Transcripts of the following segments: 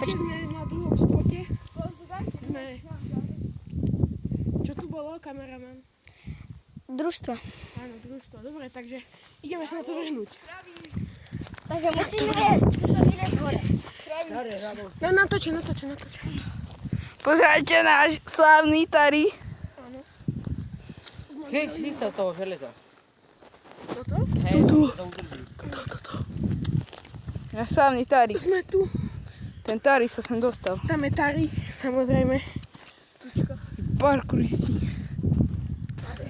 bezpečné. Sme na druhom spote. Čo tu bolo, kameraman? Družstvo. Áno, družstvo. Dobre, takže ideme sa na to vrhnúť. Takže musíme vylieť hore. No natoč. Pozrite náš slávny Tari. Chyta toho železa. Toto? Hej, to udrží. Náš slávny Tari. Sme tu. Ten Tari sa sem dostal. Tam je Tari, samozrejme. Parkouristi.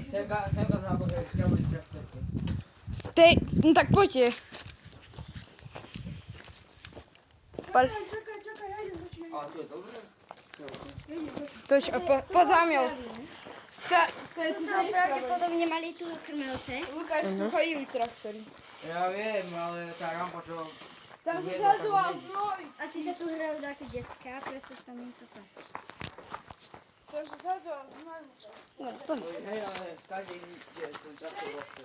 Semka sa akože šťavili traktorky. No tak poďte. Čakaj, ja idem začínať. A tu je dobré? Toč, poď za mňou. Pravdepodobne mali tu krmelce. Lukáš, tu chodili traktory. Ja viem, ale tá rampa, čo... Tam sa zhazoval znoj. Asi sa tu hrajú také detská, preto tam je to tak. Tam sa zhazoval znoj. Dobre, poďme. Hej, ale každý ide ten traktor vlastne.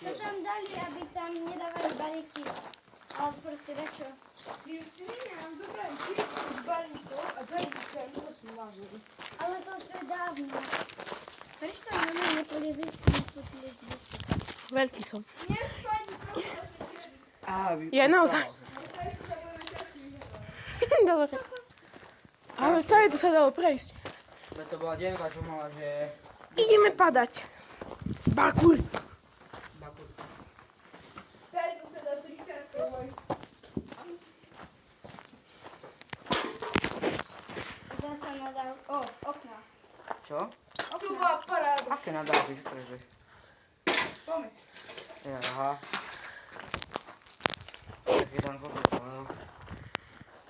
To tam dali, aby tam nedávali balíky. Ale proste dačo. Ale to už je dávno. Prečo tam nepoliezli? Veľký som. Á, Je naozaj. Dobre. Ale celé to sa dalo prejsť. To bola dievka, čo mala, že... Ideme padať. Parkour. Dá sa nadal... O, okna. Čo? Tu bola paráda. Aké nadávky, čo to je? Pomeď. Ja, aha. Tak je tam kokos, no.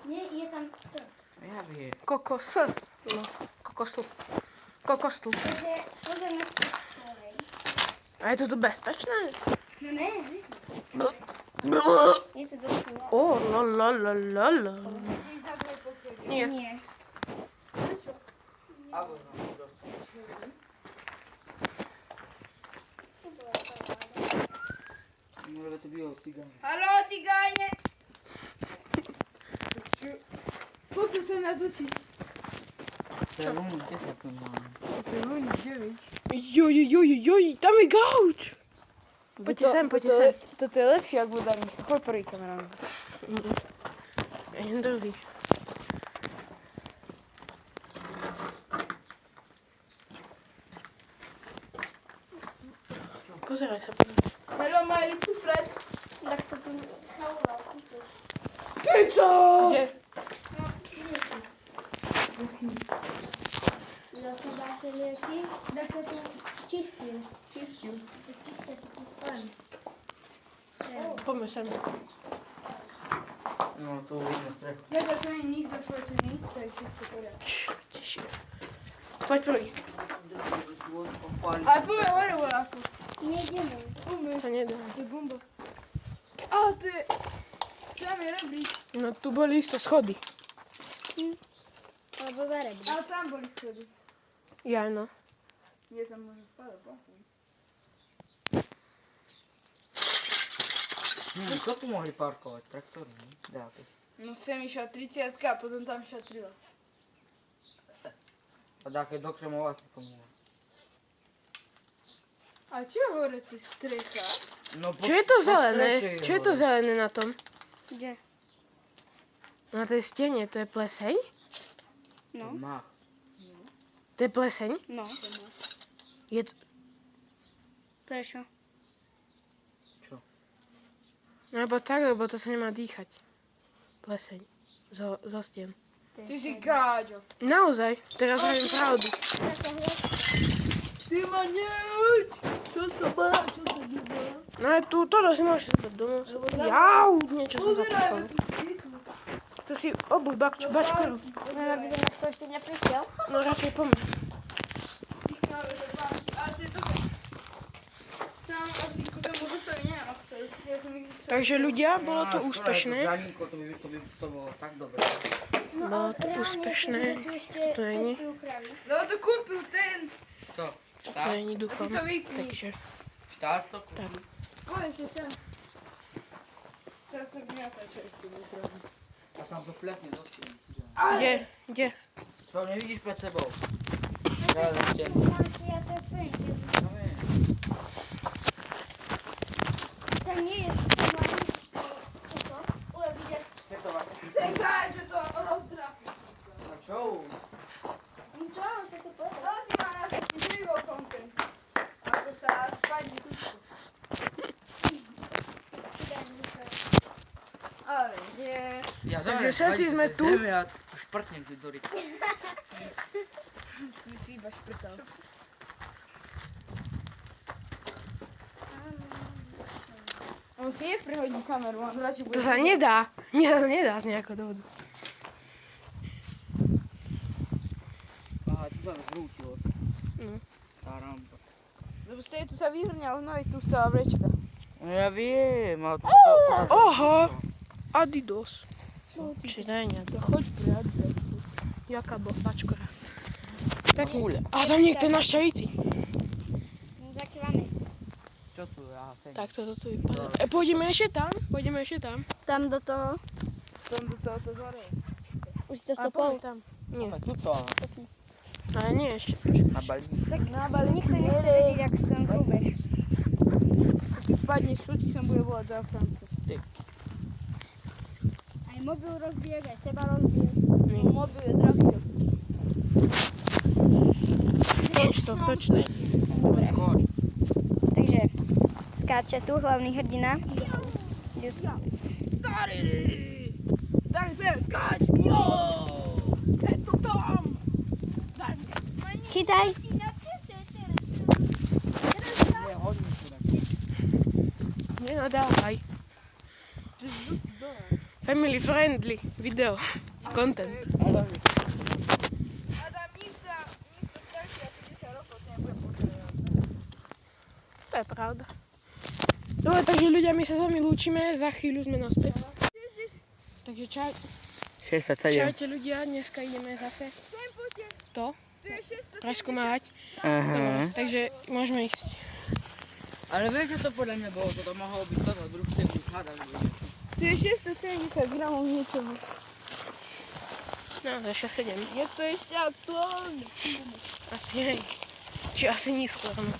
Nie, je tam to. Ja viem. Kokos. No, kokosu. Kokostu. Takže pozrieme z tej strany. A je to tu bezpečné? No ne, je to dosť veľa. O, la. Nie. Nie. Ako znam, dosť. Môže to bylo cigán. Haló, cigáne. Poďte sa nadučiť. To je Luni 10 tu máme. To je Luni 9. Joj, tam je gauč. Poďte sem. Toto je lepšie, ako budarnička. Choď prvý kamerán. Idem druhý. Pozeraj sa. Hello, my little friend. Tak to tu zavolal. Pizza! Kde? Zase dáte lieky, tak to tu čistím. Čisté tu len. Poďme sem. No, tu vidíme strechu. Teda to nie je nič zaplačený. To je všetko poriadne. Tišie. Poď prvý. Ale poďme hore voľako. Nejdeme. Sa nedá. To je bomba. Á, to je... Tam je rebrík. No tu boli isto schody. Alebo verebí. Ale tam boli schody. Ja no. Nie, tam môže spadať, pachom. Čo tu mohli parkovať? Traktory, ne? Dáte. No sem išla 30 a potom tam išla 3. A dáke do Křemova si pomôže. A čo je hore, ty strecha? No, Čo je to zelené? Čo je to zelené na tom? Kde? Na tej stene, to je pleseň? No. Mach. To je pleseň? No. Je to... Prečo? Čo? No lebo tak, lebo to sa nemá dýchať. Pleseň. Zo stien. Ty si káďo. Naozaj, teraz hovorím pravdu. Ty ma nehoď! Čo sa má? Čo sa díva? No aj tu, toto si môžeš dať domov. Jau, niečo som Pozeraj, zapísal. tu cviku. To si obuj bačku. No, aby som to ešte neprišiel. No radšej poďme. A ty to... Tam asi k tomu dostaví, neviem, ako sa... Ja som ich... Takže ľudia, bolo to úspešné. To bolo tak dobré. Bolo to úspešné. To není. No to kúpil ten. Čo? To není, dúfam. Ty to vypni. Takže Táto to Tak. kúpi. O, ešte sem. Teraz sa gniata, čo ešte vytrobí. A tam to pletne do steny. Kde? To nevidíš pred sebou. Marky, ja to wszędzie. No wiem. To nie jest normalnie. Co? Ule, widzisz? Jak to masz? Czekaj, że to rozdrapi. A čo? Widziałam, co ty powiedział. To si má na taký živo content. Ako sa spadne kúšku. Ale nie. Ja Takže všetci sme tu. Ja šprtnem ty do rytmu. Ty si iba šprtal. On si neprehodí kameru, on radšej bude... To sa nedá. Nedá z nejakého dôvodu. Aha, tu sa zrútilo. No. Tá rampa. Lebo z tejto sa vyhrňa, no i tu stala vlečka. No ja viem, ale to... Oho! Adidas. Činenia. To choď prijať. Jaká bofačka. Pekný. Kule. A tam niekto na šťavíci. Zakrywamy. Čo tu? Aha, sem. Tak toto tu vypadá. Pôjdeme ešte tam? Pôjdeme ešte tam? Tam do toho. Tam do toho to zhorie. Už to A poďme tam. Nie. A tuto, Ale nie ešte. na balík. Tak na balík Nikt nie chce wiedzieć, jak z tym zgubisz. Keď spadneš tu, ti som bude volať za ochranku. Aj mobil rozbierzeć, trzeba rozbierać. No, mobil je drahý. Toč to. Skôr. Takže skáče tu hlavný hrdina. Daj mi fer, skáč! Jo! Je to tam! Daj mi. Chytaj. Nie, hodím tu tak. Nenadávaj. Ty zrób dole. Family friendly video. Content. Ale Adam, nikto starší ako 10 rokov to nebude potrebovať. To je pravda. Dobre, takže ľudia, my sa s vami lúčime. Za chvíľu sme naspäť. Takže čau. 67. Čaute ľudia, dneska ideme zase Sem poďte, to tu je 670. preskúmavať. Aha. Dobre, takže môžeme ísť. Ale vieš, čo to podľa mňa bolo? Toto mohlo byť toto, družstevný hádam. Tu je 670 gramov niečoho. No, za 6-7. Je to ešte aktuálne. Asi hej. Či asi nízko, no.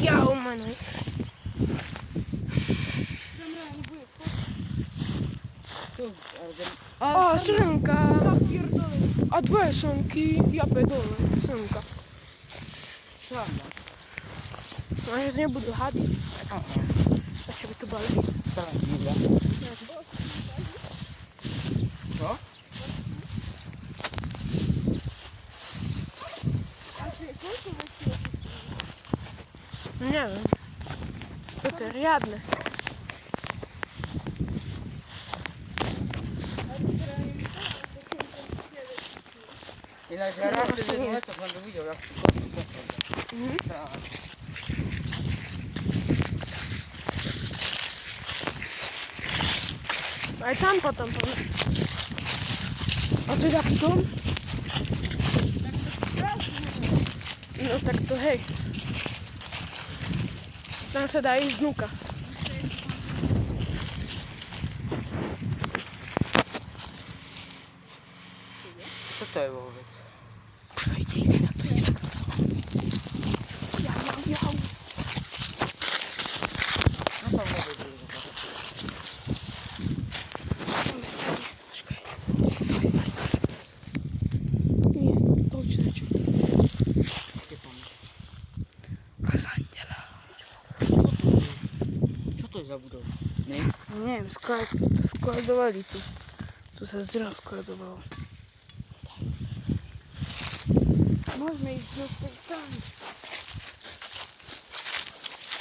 Jau, manoj. A, slnka. A dvoje slnky. Ja dole, slnka. Sranda. No, že to nebudú hady. A čo by to boli? Sranda. Čo? Neviem. Toto je riadne. Ináč ja raz cez jedno leto som to videl, jak kosti zapadá. Aj tam potom. A to je taký dom? No tak to hej. Tam sa dá ísť vnúka. Čo to je vôbec? Počkajte, ísť na to. Jau. No to vôbec je. Počkaj. Nie, to už načo. A zandela. Čo to je za budova? Ne? Neviem, skladovali tu. Tu sa zdrav skladovalo. Môžeme ísť do tam.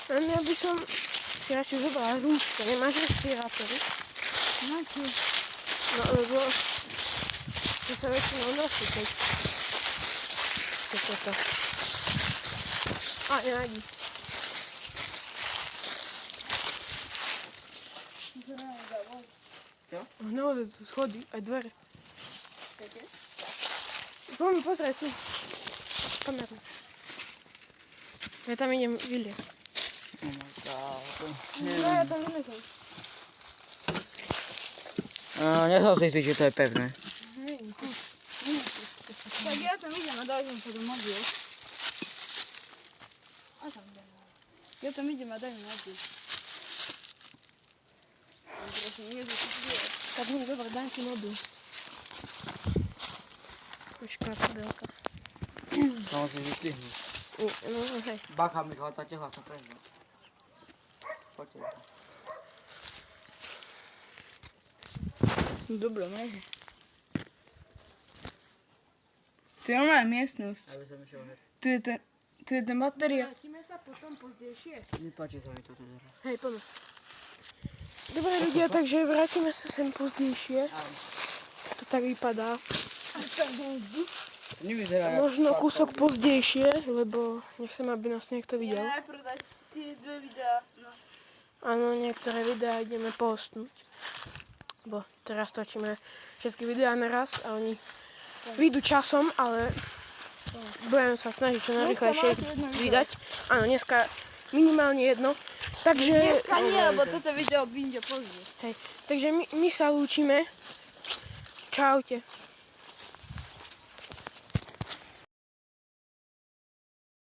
Len ja by som si radšej zobrala rúška. Nemáš respirátory? Na čo? No lebo to sa väčšinou nosí, keď je toto. A, nevadí. No, tu schody, aj dvere. Poďme pozrieť tu. Kameru. Ja tam idem vyliať. No ja tam vynesem. Nesol si si, že to je pevné. Tak ja tam idem a daj mi potom mobil. A tam idem. Ja tam idem a daj mi mobil. Proszę, nie wiem, co tu jest. Tak, no dobra, daj ti mobil. Škoda kabelka. To musíš vystihnúť. No, hej. Bacha, Michal, tá teha sa prehnú. Poďte. Dobra, może. Tu ja mám miestnosť. Aby som išiel hneď. Tu je ten materiál. Vrátime sa potom pozdejšie. Nepáči sa mi toto teraz. Hej, poďme. Dobre ľudia, takže vrátime sa sem pozdejšie. To tak vypadá. Nevyzerá Možno kúsok pozdejšie, lebo nechcem, aby nás niekto videl. Najprv dať tie dve videá. No. Áno, niektoré videá ideme postnúť. Bo teraz točíme všetky videá naraz a oni vyjdú časom, ale budem sa snažiť čo najrychlejšie vydať. Áno, dneska minimálne jedno. Takže, Dneska nie, lebo toto video vyjde později. hej, takže my sa lúčime. Čaute.